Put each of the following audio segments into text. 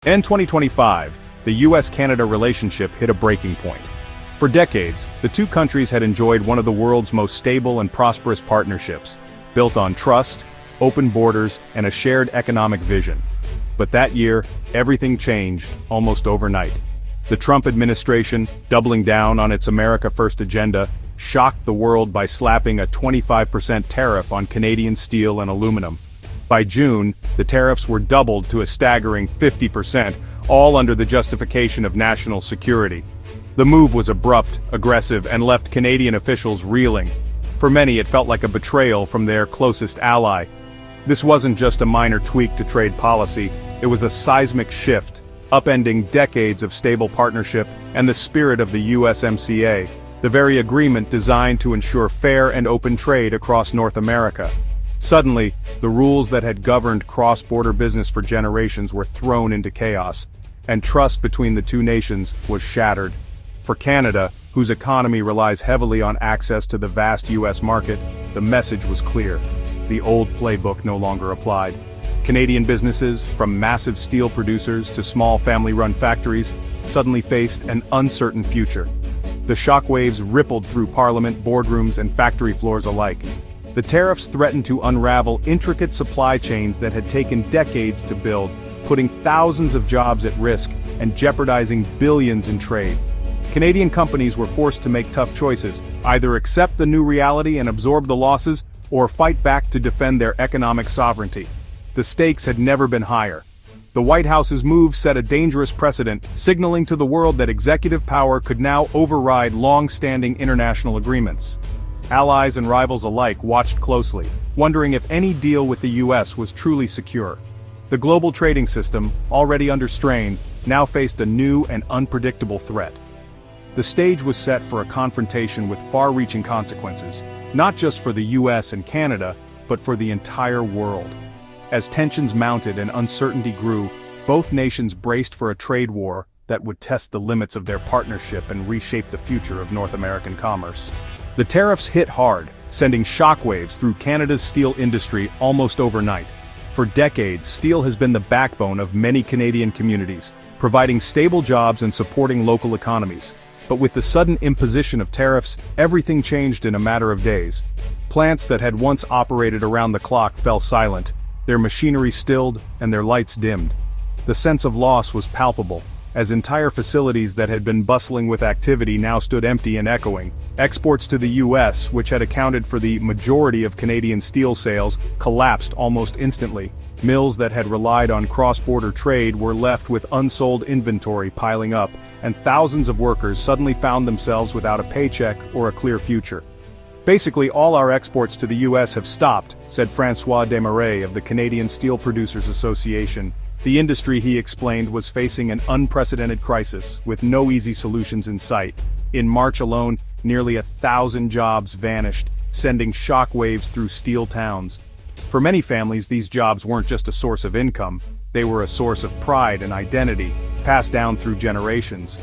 In 2025, the US-Canada relationship hit a breaking point. For decades, the two countries had enjoyed one of the world's most stable and prosperous partnerships, built on trust, open borders, and a shared economic vision. But that year, everything changed, almost overnight. The Trump administration, doubling down on its America First agenda, shocked the world by slapping a 25% tariff on Canadian steel and aluminum. By June, the tariffs were doubled to a staggering 50%, all under the justification of national security. The move was abrupt, aggressive, and left Canadian officials reeling. For many, it felt like a betrayal from their closest ally. This wasn't just a minor tweak to trade policy, it was a seismic shift, upending decades of stable partnership and the spirit of the USMCA, the very agreement designed to ensure fair and open trade across North America. Suddenly, the rules that had governed cross-border business for generations were thrown into chaos, and trust between the two nations was shattered. For Canada, whose economy relies heavily on access to the vast US market, the message was clear. The old playbook no longer applied. Canadian businesses, from massive steel producers to small family-run factories, suddenly faced an uncertain future. The shockwaves rippled through Parliament, boardrooms, and factory floors alike. The tariffs threatened to unravel intricate supply chains that had taken decades to build, putting thousands of jobs at risk and jeopardizing billions in trade. Canadian companies were forced to make tough choices, either accept the new reality and absorb the losses, or fight back to defend their economic sovereignty. The stakes had never been higher. The White House's move set a dangerous precedent, signaling to the world that executive power could now override long-standing international agreements. Allies and rivals alike watched closely, wondering if any deal with the US was truly secure. The global trading system, already under strain, now faced a new and unpredictable threat. The stage was set for a confrontation with far-reaching consequences, not just for the US and Canada, but for the entire world. As tensions mounted and uncertainty grew, both nations braced for a trade war that would test the limits of their partnership and reshape the future of North American commerce. The tariffs hit hard, sending shockwaves through Canada's steel industry almost overnight. For decades, steel has been the backbone of many Canadian communities, providing stable jobs and supporting local economies. But with the sudden imposition of tariffs, everything changed in a matter of days. Plants that had once operated around the clock fell silent, their machinery stilled, and their lights dimmed. The sense of loss was palpable, as entire facilities that had been bustling with activity now stood empty and echoing. Exports to the US, which had accounted for the majority of Canadian steel sales, collapsed almost instantly. Mills that had relied on cross-border trade were left with unsold inventory piling up, and thousands of workers suddenly found themselves without a paycheck or a clear future. Basically, all our exports to the US have stopped, said François Desmarais of the Canadian Steel Producers Association. The industry, he explained, was facing an unprecedented crisis, with no easy solutions in sight. In March alone, nearly 1,000 jobs vanished, sending shockwaves through steel towns. For many families, these jobs weren't just a source of income, they were a source of pride and identity, passed down through generations.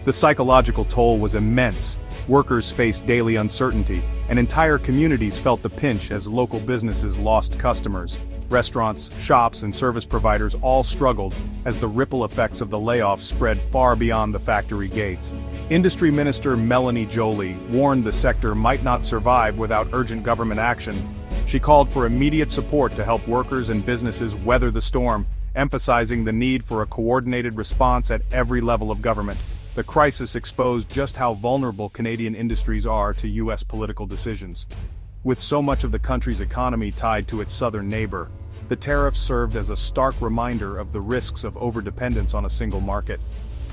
The psychological toll was immense. Workers faced daily uncertainty, and entire communities felt the pinch as local businesses lost customers. Restaurants, shops, and service providers all struggled as the ripple effects of the layoffs spread far beyond the factory gates. Industry Minister Melanie Joly warned the sector might not survive without urgent government action. She called for immediate support to help workers and businesses weather the storm, emphasizing the need for a coordinated response at every level of government. The crisis exposed just how vulnerable Canadian industries are to US political decisions. With so much of the country's economy tied to its southern neighbor, the tariffs served as a stark reminder of the risks of overdependence on a single market.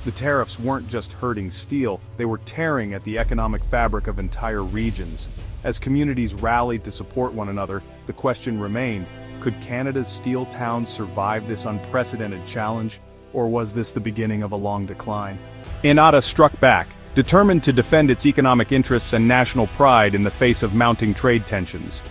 The tariffs weren't just hurting steel, they were tearing at the economic fabric of entire regions. As communities rallied to support one another, the question remained, could Canada's steel towns survive this unprecedented challenge, or was this the beginning of a long decline? Ottawa struck back, determined to defend its economic interests and national pride in the face of mounting trade tensions.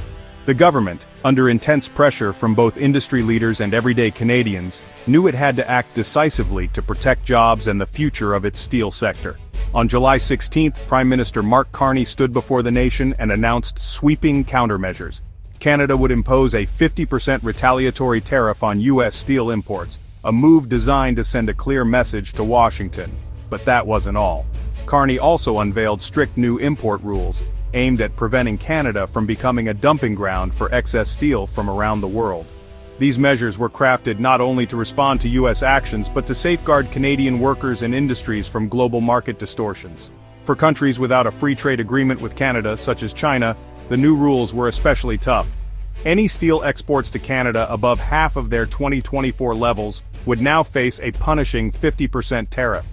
The government, under intense pressure from both industry leaders and everyday Canadians, knew it had to act decisively to protect jobs and the future of its steel sector. On July 16, Prime Minister Mark Carney stood before the nation and announced sweeping countermeasures. Canada would impose a 50% retaliatory tariff on US steel imports, a move designed to send a clear message to Washington. But that wasn't all. Carney also unveiled strict new import rules, aimed at preventing Canada from becoming a dumping ground for excess steel from around the world. These measures were crafted not only to respond to U.S. actions but to safeguard Canadian workers and industries from global market distortions. For countries without a free trade agreement with Canada, such as China, the new rules were especially tough. Any steel exports to Canada above half of their 2024 levels would now face a punishing 50% tariff.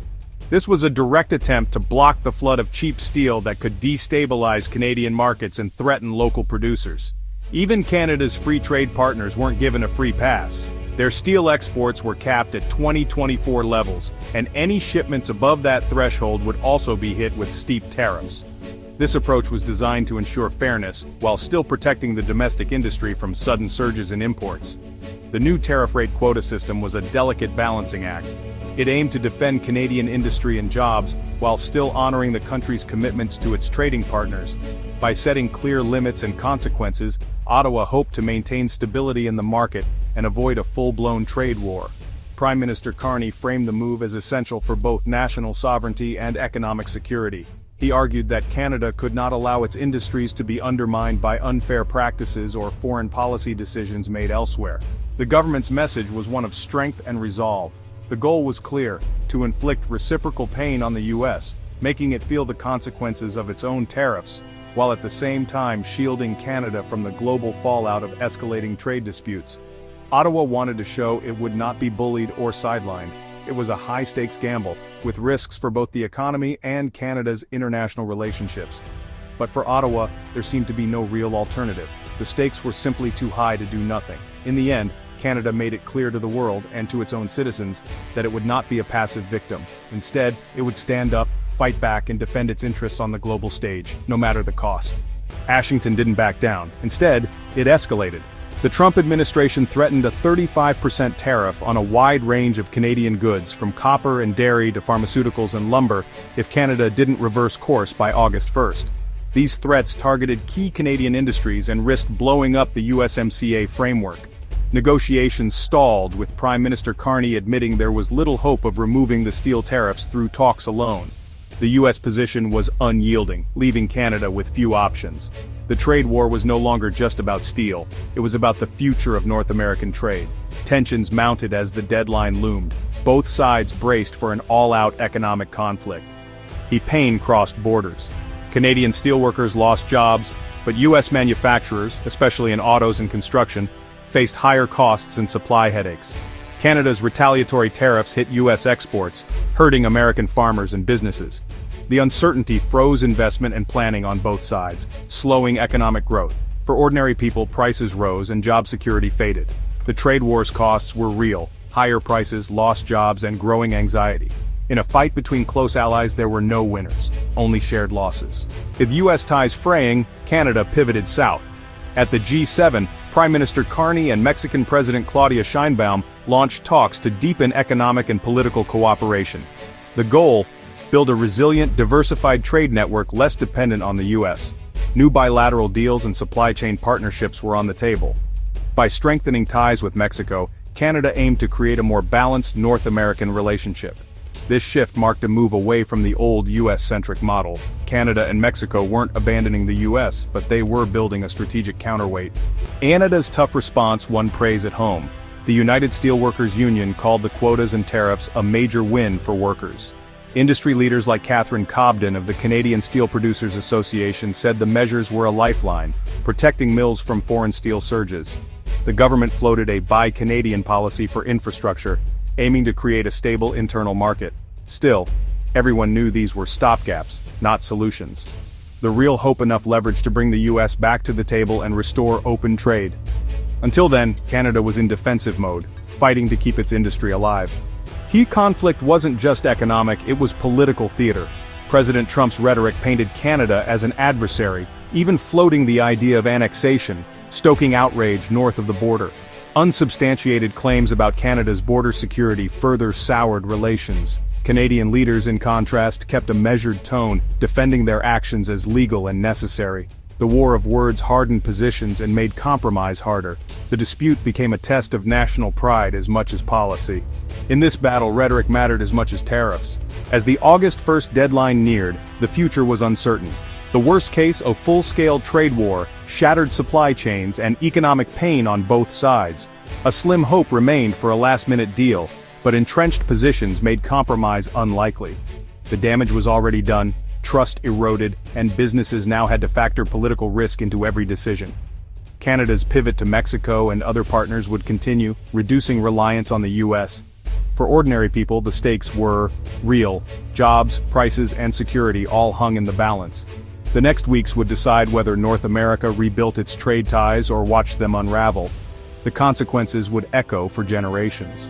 This was a direct attempt to block the flood of cheap steel that could destabilize Canadian markets and threaten local producers. Even Canada's free trade partners weren't given a free pass. Their steel exports were capped at 2024 levels, and any shipments above that threshold would also be hit with steep tariffs. This approach was designed to ensure fairness, while still protecting the domestic industry from sudden surges in imports. The new tariff rate quota system was a delicate balancing act. It aimed to defend Canadian industry and jobs, while still honoring the country's commitments to its trading partners. By setting clear limits and consequences, Ottawa hoped to maintain stability in the market and avoid a full-blown trade war. Prime Minister Carney framed the move as essential for both national sovereignty and economic security. He argued that Canada could not allow its industries to be undermined by unfair practices or foreign policy decisions made elsewhere. The government's message was one of strength and resolve. The goal was clear: to inflict reciprocal pain on the U.S., making it feel the consequences of its own tariffs, while at the same time shielding Canada from the global fallout of escalating trade disputes. Ottawa wanted to show it would not be bullied or sidelined. It was a high-stakes gamble, with risks for both the economy and Canada's international relationships. But for Ottawa, there seemed to be no real alternative. The stakes were simply too high to do nothing. In the end, Canada made it clear to the world and to its own citizens that it would not be a passive victim. Instead, it would stand up, fight back, and defend its interests on the global stage, no matter the cost. Washington didn't back down. Instead, it escalated. The Trump administration threatened a 35% tariff on a wide range of Canadian goods, from copper and dairy to pharmaceuticals and lumber, if Canada didn't reverse course by August 1st. These threats targeted key Canadian industries and risked blowing up the USMCA framework. Negotiations stalled, with Prime Minister Carney admitting there was little hope of removing the steel tariffs through talks alone. The U.S. position was unyielding, leaving Canada with few options. The trade war was no longer just about steel, it was about the future of North American trade. Tensions mounted as the deadline loomed. Both sides braced for an all-out economic conflict. Pain crossed borders. Canadian steelworkers lost jobs, but U.S. manufacturers, especially in autos and construction, faced higher costs and supply headaches. Canada's retaliatory tariffs hit U.S. exports, hurting American farmers and businesses. The uncertainty froze investment and planning on both sides, slowing economic growth. For ordinary people, prices rose and job security faded. The trade war's costs were real: higher prices, lost jobs, and growing anxiety. In a fight between close allies, there were no winners, only shared losses. With U.S. ties fraying, Canada pivoted south. At the G7, Prime Minister Carney and Mexican President Claudia Sheinbaum launched talks to deepen economic and political cooperation. The goal: build a resilient, diversified trade network less dependent on the U.S. New bilateral deals and supply chain partnerships were on the table. By strengthening ties with Mexico, Canada aimed to create a more balanced North American relationship. This shift marked a move away from the old US-centric model. Canada and Mexico weren't abandoning the US, but they were building a strategic counterweight. Canada's tough response won praise at home. The United Steelworkers Union called the quotas and tariffs a major win for workers. Industry leaders like Catherine Cobden of the Canadian Steel Producers Association said the measures were a lifeline, protecting mills from foreign steel surges. The government floated a Buy Canadian policy for infrastructure, aiming to create a stable internal market. Still, everyone knew these were stopgaps, not solutions. The real hope: enough leverage to bring the US back to the table and restore open trade. Until then, Canada was in defensive mode, fighting to keep its industry alive. Key conflict wasn't just economic, it was political theater. President Trump's rhetoric painted Canada as an adversary, even floating the idea of annexation, stoking outrage north of the border. Unsubstantiated claims about Canada's border security further soured relations. Canadian leaders, in contrast, kept a measured tone, defending their actions as legal and necessary. The war of words hardened positions and made compromise harder. The dispute became a test of national pride as much as policy. In this battle, rhetoric mattered as much as tariffs. As the August 1st deadline neared, the future was uncertain. The worst case, a full-scale trade war, shattered supply chains and economic pain on both sides. A slim hope remained for a last-minute deal, but entrenched positions made compromise unlikely. The damage was already done, trust eroded, and businesses now had to factor political risk into every decision. Canada's pivot to Mexico and other partners would continue, reducing reliance on the U.S. For ordinary people, the stakes were real. Jobs, prices, and security all hung in the balance. The next weeks would decide whether North America rebuilt its trade ties or watched them unravel. The consequences would echo for generations.